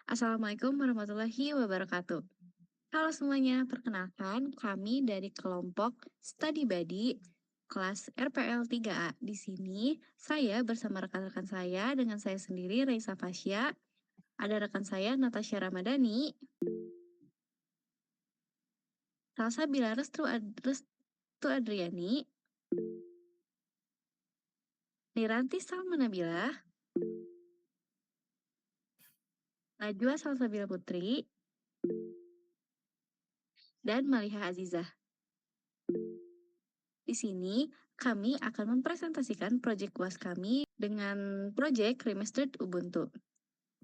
Assalamualaikum warahmatullahi wabarakatuh. Halo semuanya, perkenalkan kami dari kelompok Study Buddy kelas RPL 3A. Di sini saya bersama rekan-rekan saya dengan saya sendiri Raisa Fasya, ada rekan saya Natasha Ramadhani, Salsa Bila Restu Adriani, Niranti Salma Nabila, Najwa Salsabila Putri, dan Maliha Azizah. Di sini kami akan mempresentasikan proyek UAS kami dengan proyek Remastered Ubuntu.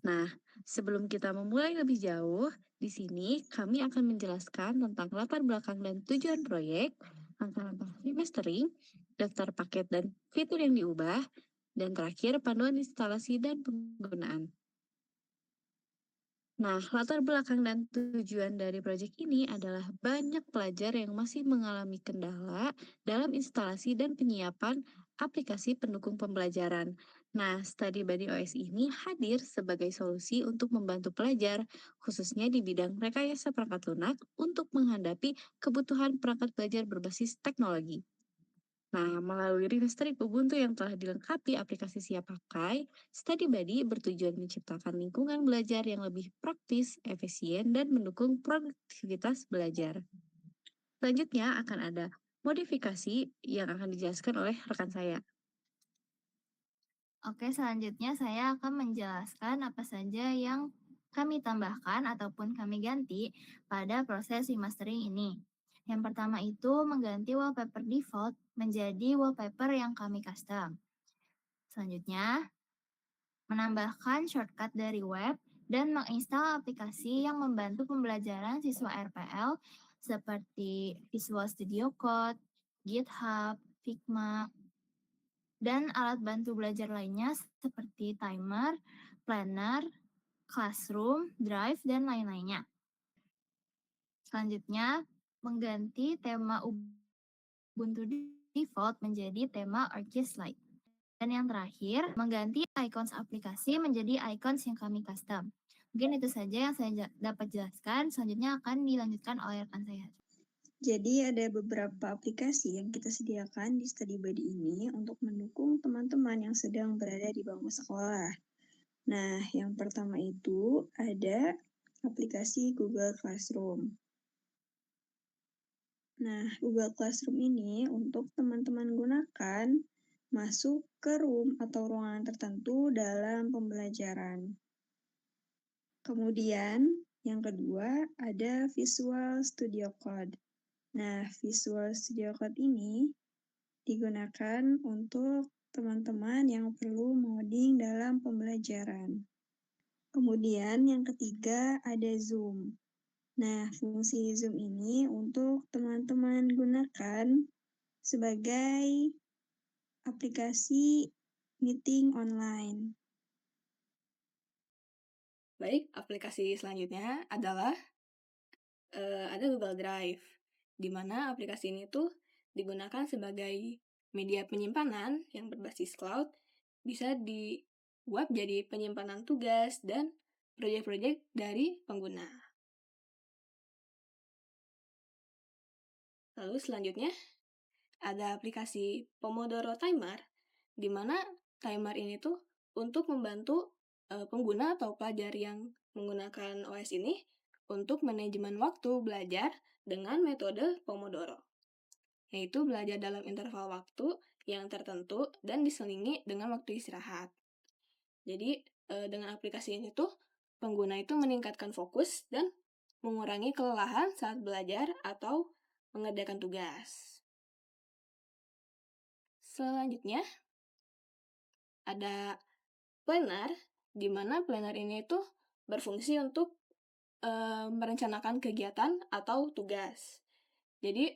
Nah, sebelum kita memulai lebih jauh, di sini kami akan menjelaskan tentang latar belakang dan tujuan proyek, langkah-langkah remastering, daftar paket dan fitur yang diubah, dan terakhir panduan instalasi dan penggunaan. Nah, latar belakang dan tujuan dari proyek ini adalah banyak pelajar yang masih mengalami kendala dalam instalasi dan penyiapan aplikasi pendukung pembelajaran. Nah, Study Buddy OS ini hadir sebagai solusi untuk membantu pelajar, khususnya di bidang rekayasa perangkat lunak untuk menghadapi kebutuhan perangkat belajar berbasis teknologi. Nah, melalui remastering Ubuntu yang telah dilengkapi aplikasi siap pakai, Study Buddy bertujuan menciptakan lingkungan belajar yang lebih praktis, efisien, dan mendukung produktivitas belajar. Selanjutnya akan ada modifikasi yang akan dijelaskan oleh rekan saya. Oke, selanjutnya saya akan menjelaskan apa saja yang kami tambahkan ataupun kami ganti pada proses remastering ini. Yang pertama itu mengganti wallpaper default menjadi wallpaper yang kami custom. Selanjutnya, menambahkan shortcut dari web dan menginstal aplikasi yang membantu pembelajaran siswa RPL seperti Visual Studio Code, GitHub, Figma, dan alat bantu belajar lainnya seperti timer, planner, classroom, drive, dan lain-lainnya. Selanjutnya, mengganti tema Ubuntu default menjadi tema ArcGIS Lite. Dan yang terakhir, mengganti icons aplikasi menjadi icons yang kami custom. Mungkin itu saja yang saya dapat jelaskan. Selanjutnya akan dilanjutkan oleh rekan saya. Jadi ada beberapa aplikasi yang kita sediakan di Study Buddy ini untuk mendukung teman-teman yang sedang berada di bangku sekolah. Nah, yang pertama itu ada aplikasi Google Classroom. Nah, Google Classroom ini untuk teman-teman gunakan masuk ke room atau ruangan tertentu dalam pembelajaran. Kemudian, yang kedua ada Visual Studio Code. Nah, Visual Studio Code ini digunakan untuk teman-teman yang perlu mengoding dalam pembelajaran. Kemudian yang ketiga ada Zoom. Nah, fungsi Zoom ini untuk teman-teman gunakan sebagai aplikasi meeting online. Baik, aplikasi selanjutnya adalah ada Google Drive, di mana aplikasi ini tuh digunakan sebagai media penyimpanan yang berbasis cloud, bisa dibuat jadi penyimpanan tugas dan proyek-proyek dari pengguna. Lalu selanjutnya ada aplikasi Pomodoro Timer, di mana timer ini tuh untuk membantu pengguna atau pelajar yang menggunakan OS ini untuk manajemen waktu belajar dengan metode Pomodoro, yaitu belajar dalam interval waktu yang tertentu dan diselingi dengan waktu istirahat. Jadi dengan aplikasi ini tuh pengguna itu meningkatkan fokus dan mengurangi kelelahan saat belajar atau mengerjakan tugas. Selanjutnya ada planner, di mana planner ini tuh berfungsi untuk merencanakan kegiatan atau tugas. Jadi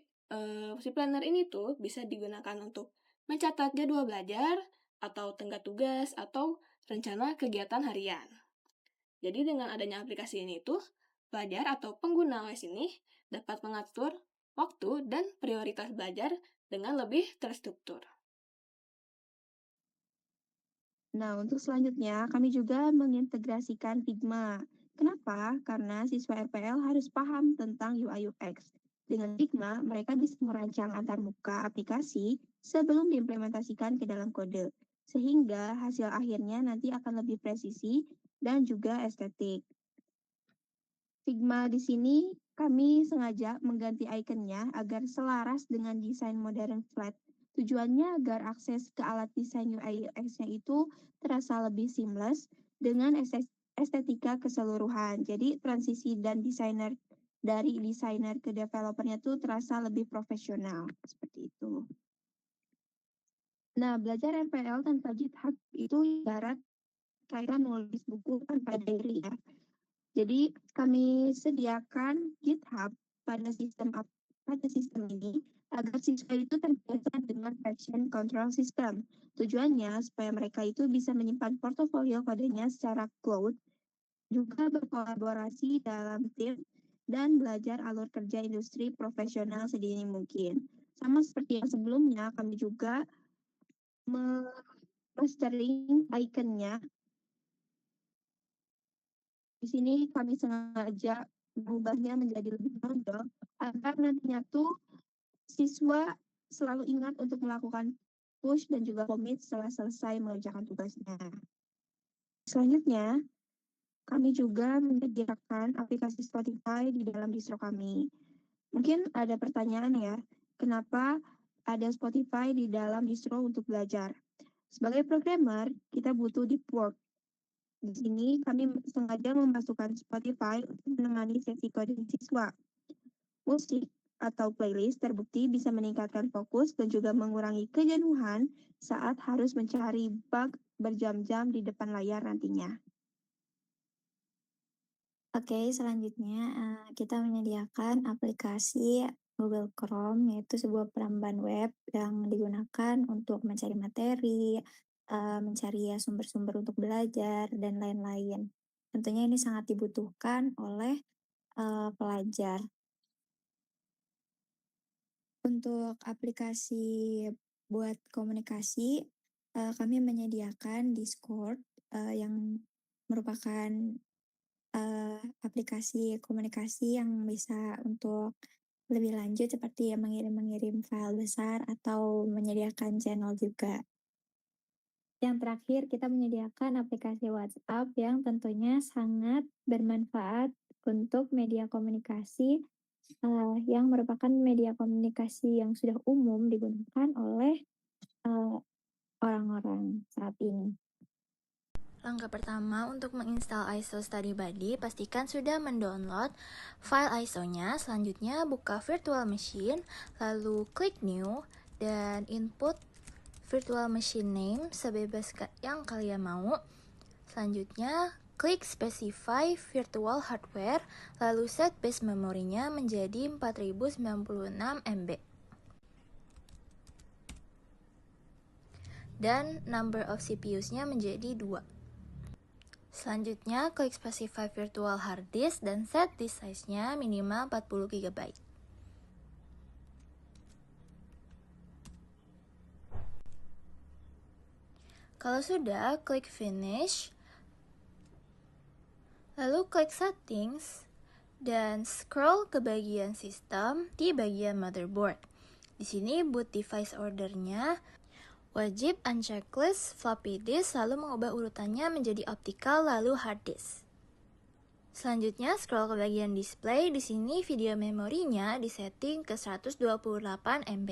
si planner ini tuh bisa digunakan untuk mencatat jadwal belajar atau tenggat tugas atau rencana kegiatan harian. Jadi dengan adanya aplikasi ini tuh pelajar atau pengguna OS ini dapat mengatur waktu dan prioritas belajar dengan lebih terstruktur. Nah, untuk selanjutnya kami juga mengintegrasikan Figma. Kenapa? Karena siswa RPL harus paham tentang UI UX. Dengan Figma, mereka bisa merancang antarmuka aplikasi sebelum diimplementasikan ke dalam kode, sehingga hasil akhirnya nanti akan lebih presisi dan juga estetik. Figma di sini kami sengaja mengganti ikonnya agar selaras dengan desain modern flat. Tujuannya agar akses ke alat desain UI UX-nya itu terasa lebih seamless dengan estetika keseluruhan. Jadi transisi dan dari desainer ke developernya tuh terasa lebih profesional seperti itu. Nah, belajar RPL tanpa GitHub itu ibarat kayak nulis buku tanpa diary ya. Jadi kami sediakan GitHub pada sistem ini agar siswa itu terbiasa dengan version control system. Tujuannya supaya mereka itu bisa menyimpan portofolio kodenya secara cloud, juga berkolaborasi dalam tim dan belajar alur kerja industri profesional sedini mungkin. Sama seperti yang sebelumnya, kami juga mastering ikonnya. Di sini kami sengaja mengubahnya menjadi lebih menonjol agar nantinya tuh siswa selalu ingat untuk melakukan push dan juga commit setelah selesai mengerjakan tugasnya. Selanjutnya, kami juga menyediakan aplikasi Spotify di dalam distro kami. Mungkin ada pertanyaan ya, kenapa ada Spotify di dalam distro untuk belajar? Sebagai programmer, kita butuh deep work. Di sini kami sengaja memasukkan Spotify untuk menemani sesi coding siswa. Musik atau playlist terbukti bisa meningkatkan fokus dan juga mengurangi kejenuhan saat harus mencari bug berjam-jam di depan layar nantinya. Oke, selanjutnya kita menyediakan aplikasi Google Chrome, yaitu sebuah peramban web yang digunakan untuk mencari materi, mencari sumber-sumber untuk belajar, dan lain-lain. Tentunya ini sangat dibutuhkan oleh pelajar. Untuk aplikasi buat komunikasi, kami menyediakan Discord yang merupakan aplikasi komunikasi yang bisa untuk lebih lanjut seperti mengirim file besar atau menyediakan channel juga. Yang terakhir, kita menyediakan aplikasi WhatsApp yang tentunya sangat bermanfaat untuk media komunikasi yang merupakan media komunikasi yang sudah umum digunakan oleh orang-orang saat ini. Langkah pertama untuk menginstal ISO Study Buddy, pastikan sudah mendownload file ISO-nya. Selanjutnya buka virtual machine, lalu klik new dan input virtual machine name sebebas yang kalian mau. Selanjutnya klik specify virtual hardware, lalu set base memorinya menjadi 4096 MB. Dan number of CPUs-nya menjadi 2. Selanjutnya, klik specify virtual hard disk dan set disk size-nya minimal 40 GB. Kalau sudah, klik finish. Lalu klik settings dan scroll ke bagian sistem di bagian motherboard. Di sini boot device order-nya wajib unchecklist floppy disk, lalu mengubah urutannya menjadi optical lalu hard disk. Selanjutnya scroll ke bagian display. Di sini video memorinya disetting ke 128 MB.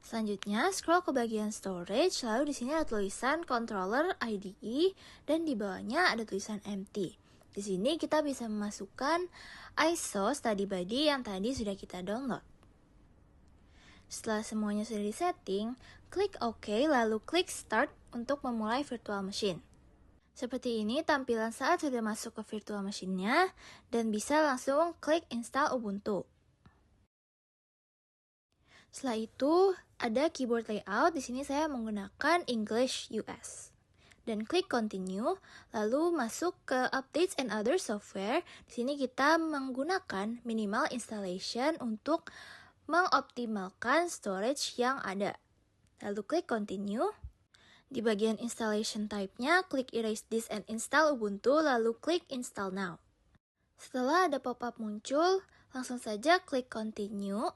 Selanjutnya scroll ke bagian storage, lalu di sini ada tulisan controller IDE dan di bawahnya ada tulisan empty. Di sini kita bisa memasukkan ISO Study Buddy yang tadi sudah kita download. Setelah semuanya sudah disetting, klik OK lalu klik Start untuk memulai virtual machine. Seperti ini tampilan saat sudah masuk ke virtual machine-nya dan bisa langsung klik install Ubuntu. Setelah itu ada keyboard layout. Di sini saya menggunakan English US. Dan klik continue, lalu masuk ke updates and other software. Di sini kita menggunakan minimal installation untuk mengoptimalkan storage yang ada. Lalu klik continue. Di bagian installation type-nya, klik erase this and install Ubuntu, lalu klik install now. Setelah ada pop-up muncul, langsung saja klik continue.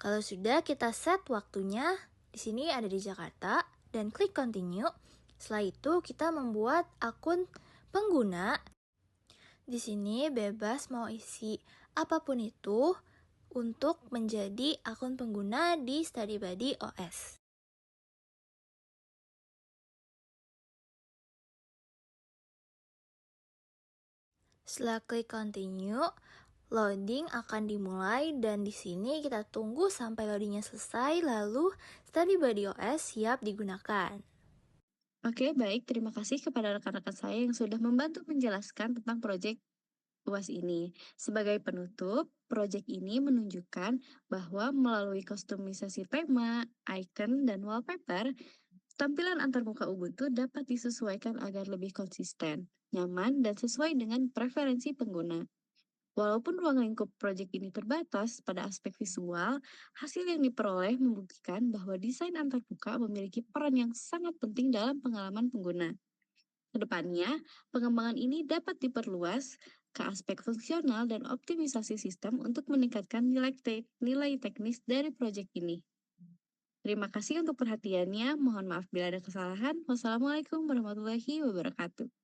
Kalau sudah, kita set waktunya. Di sini ada di Jakarta dan klik continue. Setelah itu, kita membuat akun pengguna. Di sini bebas mau isi apapun itu untuk menjadi akun pengguna di StudyBuddy OS. Setelah klik continue, loading akan dimulai dan di sini kita tunggu sampai loadingnya selesai, lalu StudyBuddy OS siap digunakan. Oke, baik. Terima kasih kepada rekan-rekan saya yang sudah membantu menjelaskan tentang proyek UAS ini. Sebagai penutup, proyek ini menunjukkan bahwa melalui kustomisasi tema, icon, dan wallpaper, tampilan antarmuka Ubuntu dapat disesuaikan agar lebih konsisten, nyaman, dan sesuai dengan preferensi pengguna. Walaupun ruang lingkup proyek ini terbatas pada aspek visual, hasil yang diperoleh membuktikan bahwa desain antarmuka memiliki peran yang sangat penting dalam pengalaman pengguna. Kedepannya, pengembangan ini dapat diperluas ke aspek fungsional dan optimisasi sistem untuk meningkatkan nilai teknis dari proyek ini. Terima kasih untuk perhatiannya. Mohon maaf bila ada kesalahan. Wassalamualaikum warahmatullahi wabarakatuh.